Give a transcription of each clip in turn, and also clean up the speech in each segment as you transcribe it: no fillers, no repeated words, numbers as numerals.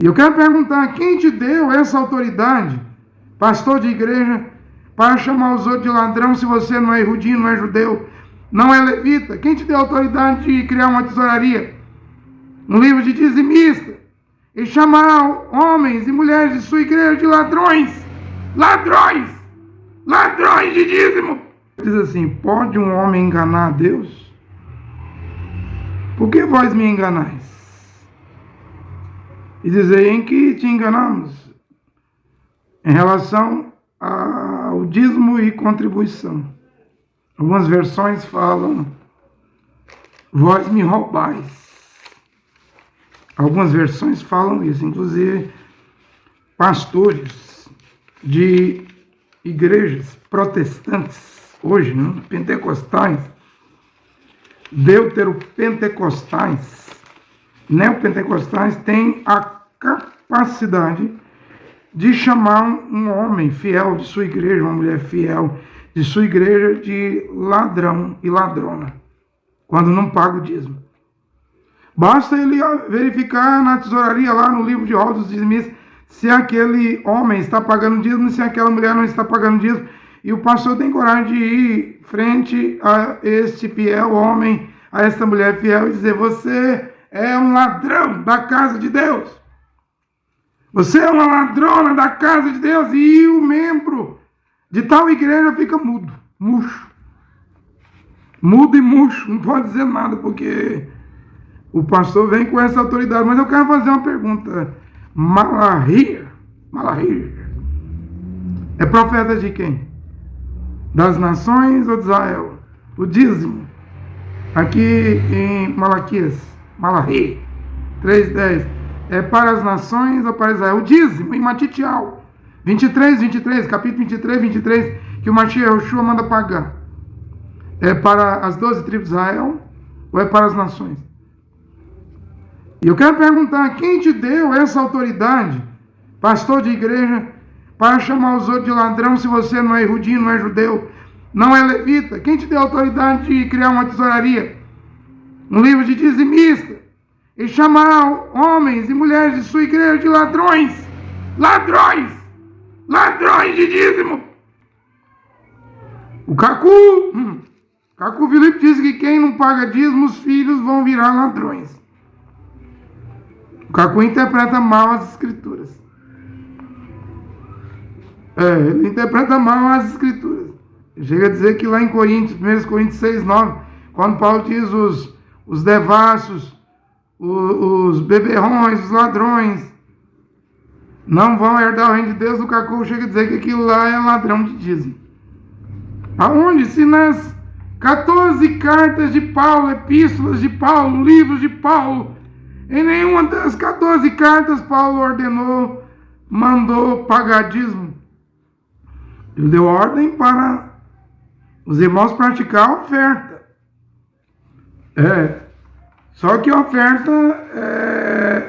E eu quero perguntar, quem te deu essa autoridade, pastor de igreja, para chamar os outros de ladrão se você não é erudinho, não é judeu, não é levita? Quem te deu a autoridade de criar uma tesouraria, um livro de dizimista, e chamar homens e mulheres de sua igreja de ladrões? Ladrões! Ladrões de dízimo! Diz assim, pode um homem enganar a Deus? Por que vós me enganais? E dizer, em que te enganamos? Em relação ao dízimo e contribuição. Algumas versões falam, vós me roubais. Algumas versões falam isso, inclusive pastores de igrejas protestantes, hoje, né, pentecostais, deuteropentecostais, neopentecostais, têm a capacidade de chamar um homem fiel de sua igreja, uma mulher fiel de sua igreja, de ladrão e ladrona, quando não paga o dízimo. Basta ele verificar na tesouraria, lá no livro de rodos dizimistas, se aquele homem está pagando dízimo e se aquela mulher não está pagando dízimo. E o pastor tem coragem de ir frente a este fiel homem, a esta mulher fiel, e dizer, você é um ladrão da casa de Deus. Você é uma ladrona da casa de Deus. E o membro de tal igreja fica mudo, murcho. Mudo e murcho, não pode dizer nada, porque o pastor vem com essa autoridade. Mas eu quero fazer uma pergunta. Malahir é profeta de quem? Das nações ou de Israel? O dízimo, aqui em Malaquias, Malahir 3:10, é para as nações ou para Israel? O dízimo, em Matitial 23, capítulo 23, que o Mashiach Yoshua manda pagar, é para as 12 tribos de Israel ou é para as nações? E eu quero perguntar, quem te deu essa autoridade, pastor de igreja, para chamar os outros de ladrão se você não é erudinho, não é judeu, não é levita? Quem te deu a autoridade de criar uma tesouraria, um livro de dizimista, e chamar homens e mulheres de sua igreja de ladrões? Ladrões! Ladrões de dízimo! O Cacu Filipe diz que quem não paga dízimo, os filhos vão virar ladrões. O Cacu interpreta mal as escrituras. Ele interpreta mal as escrituras. Ele chega a dizer que lá em Coríntios, 1 Coríntios 6:9, quando Paulo diz os devassos, os beberrões, os ladrões, não vão herdar o reino de Deus, o Cacu chega a dizer que aquilo lá é ladrão de dízimo. Aonde? Se nas 14 cartas de Paulo, epístolas de Paulo, livros de Paulo, em nenhuma das 14 cartas Paulo mandou pagar dízimo. Ele deu ordem para os irmãos praticar a oferta. Só que a oferta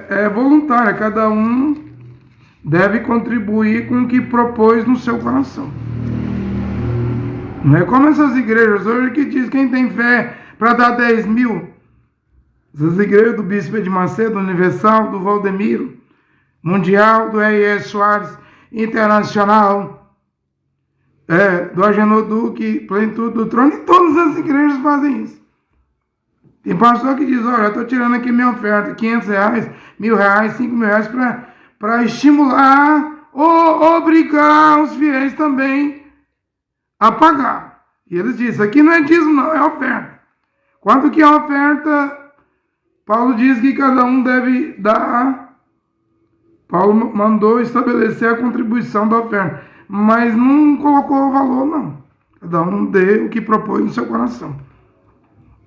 é voluntária, cada um deve contribuir com o que propôs no seu coração. Não é como essas igrejas hoje que diz quem tem fé para dar 10 mil. Essas igrejas do Bispo de Macedo, Universal, do Valdemiro, Mundial, do R.S. Soares, Internacional, do Agenor Duque, Plenitude do Trono, e todas as igrejas fazem isso. Tem pastor que diz, olha, eu estou tirando aqui minha oferta, R$500, R$1.000, R$5.000, para estimular ou obrigar os fiéis também a pagar. E eles dizem, aqui não é dízimo não, é oferta. Quanto que é a oferta? Paulo diz que cada um deve dar. Paulo mandou estabelecer a contribuição da oferta, mas não colocou o valor, não. Cada um dê o que propôs no seu coração.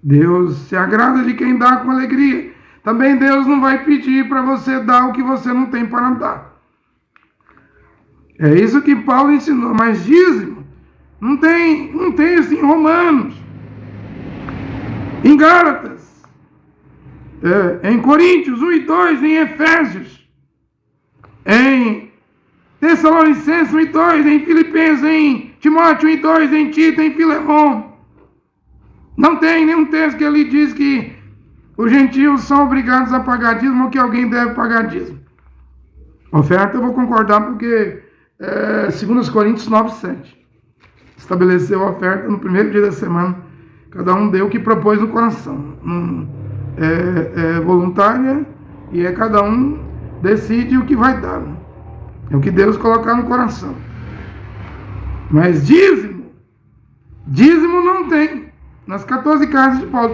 Deus se agrada de quem dá com alegria. Também Deus não vai pedir para você dar o que você não tem para dar. É isso que Paulo ensinou. Mas dízimo não tem isso em Romanos, em Gálatas, em Coríntios 1 e 2, em Efésios, em Tessalonicenses 1 e 2, em Filipenses, em Timóteo 1 e 2, em Tito, em Filemão. Não tem nenhum texto que ele diz que os gentios são obrigados a pagar dízimo ou que alguém deve pagar dízimo. Oferta eu vou concordar porque 2 Coríntios 9:7 estabeleceu a oferta no primeiro dia da semana. Cada um deu o que propôs no coração. É voluntária e cada um decide o que vai dar. Né? É o que Deus colocar no coração. Mas dízimo não tem. Nas 14 cartas de Paulo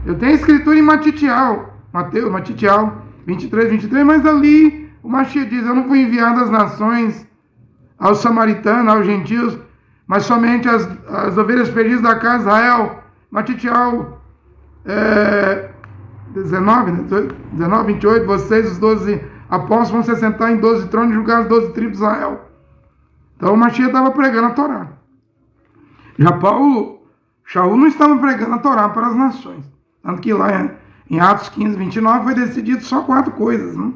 eu tenho escritura em Matitial, Matitial 23, mas ali o Mashiach diz: eu não fui enviado às nações, aos samaritanos, aos gentios, mas somente as ovelhas perdidas da casa de Israel. Matitial 19, 28, vocês, os 12 apóstolos, vão se sentar em 12 tronos e julgar as 12 tribos de Israel. Então o Mashiach estava pregando a Torá. Já Shaul não estava pregando a Torá para as nações. Tanto que lá em Atos 15:29 foi decidido só 4 coisas. Né?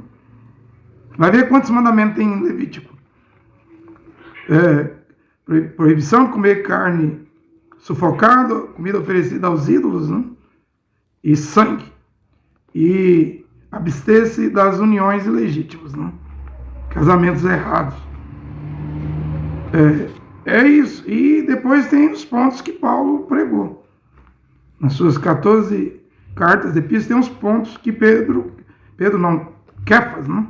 Vai ver quantos mandamentos tem em Levítico. Proibição de comer carne sufocada, comida oferecida aos ídolos, né? E sangue. E abster-se das uniões ilegítimas, né? Casamentos errados. É isso. E depois tem os pontos que Paulo pregou. Nas suas 14 cartas, epístolas, tem uns pontos que Kefas, né?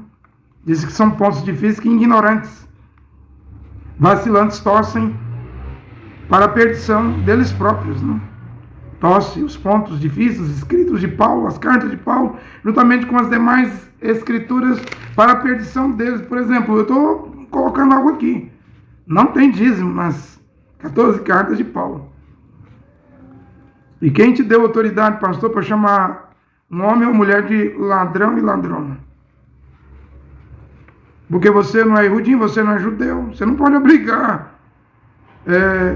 Diz que são pontos difíceis que ignorantes, vacilantes, torcem para a perdição deles próprios, né? Torce os pontos difíceis, escritos de Paulo, as cartas de Paulo, juntamente com as demais escrituras, para a perdição deles. Por exemplo, eu estou colocando algo aqui. Não tem dízimo nas 14 cartas de Paulo. E quem te deu autoridade, pastor, para chamar um homem ou mulher de ladrão e ladrona? Porque você não é iudim, você não é judeu. Você não pode obrigar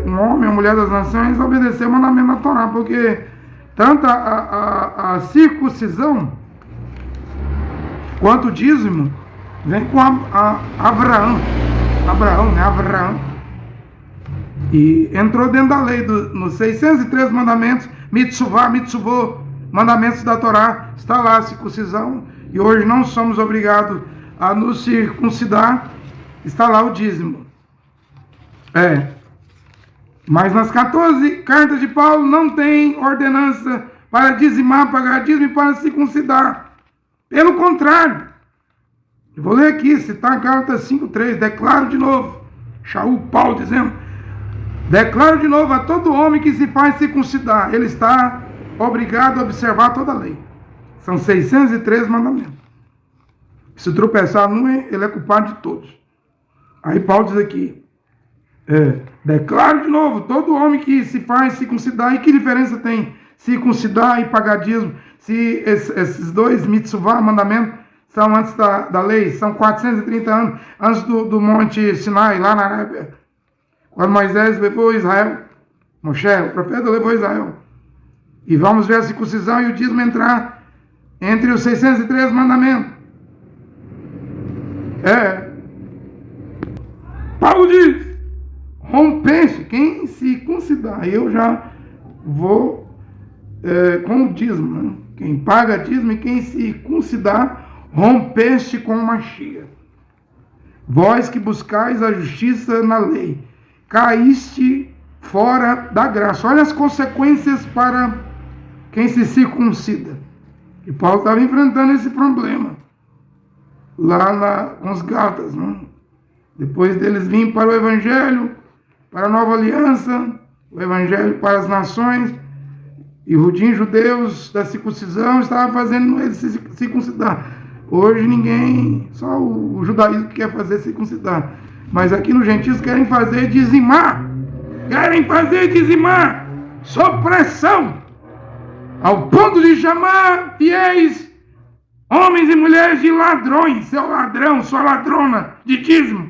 um homem ou mulher das nações a obedecer o mandamento da Torá, porque tanto a circuncisão quanto o dízimo vem com Abraão. E entrou dentro da lei, nos 603 mandamentos, mitzvot, mandamentos da Torá, está lá a circuncisão, e hoje não somos obrigados a nos circuncidar, está lá o dízimo. Mas nas 14 cartas de Paulo não tem ordenança para dizimar, pagar dízimo e para circuncidar. Pelo contrário, eu vou ler aqui, citar Gálatas 5:3, declaro de novo, Shaul Paulo dizendo, declaro de novo a todo homem que se faz circuncidar, ele está obrigado a observar toda a lei. São 603 mandamentos. Se tropeçar num, ele é culpado de todos. Aí Paulo diz aqui, declaro de novo, todo homem que se faz circuncidar, e que diferença tem circuncidar e pagar dízimo, se esses dois mitzvah, mandamentos, são antes da lei, são 430 anos antes do Monte Sinai, lá na Arábia, quando Moisés levou Israel, Moshe, o profeta, levou Israel. E vamos ver a circuncisão e o dízimo entrar entre os 603 mandamentos. Paulo diz, rompeste, quem circuncidar, eu já vou com o dízimo, né? Quem paga dízimo e quem circuncidar, rompeste com o Mashiach. Vós que buscais a justiça na lei, caíste fora da graça. Olha as consequências para quem se circuncida. E Paulo estava enfrentando esse problema lá com os Gálatas, né? Depois deles virem para o Evangelho, para a Nova Aliança, o Evangelho para as nações, e judeus da circuncisão estavam fazendo eles se circuncidar. Hoje ninguém, só o judaísmo que quer fazer circuncidar. Mas aqui nos gentios querem fazer dizimar. Sob pressão. Ao ponto de chamar fiéis homens e mulheres de ladrões. Seu ladrão, sua ladrona de dízimo.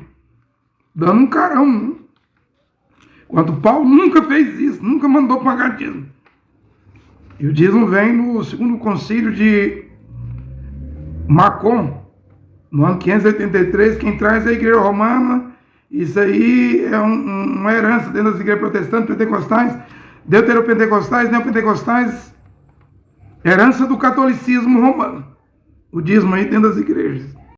Dando um carão. Né? Enquanto Paulo nunca fez isso. Nunca mandou pagar dízimo. E o dízimo vem no segundo concílio de Macon, no ano 583, quem traz é a igreja romana. Isso aí é uma herança dentro das igrejas protestantes, pentecostais, deuteropentecostais, neopentecostais, herança do catolicismo romano. O dízimo aí dentro das igrejas.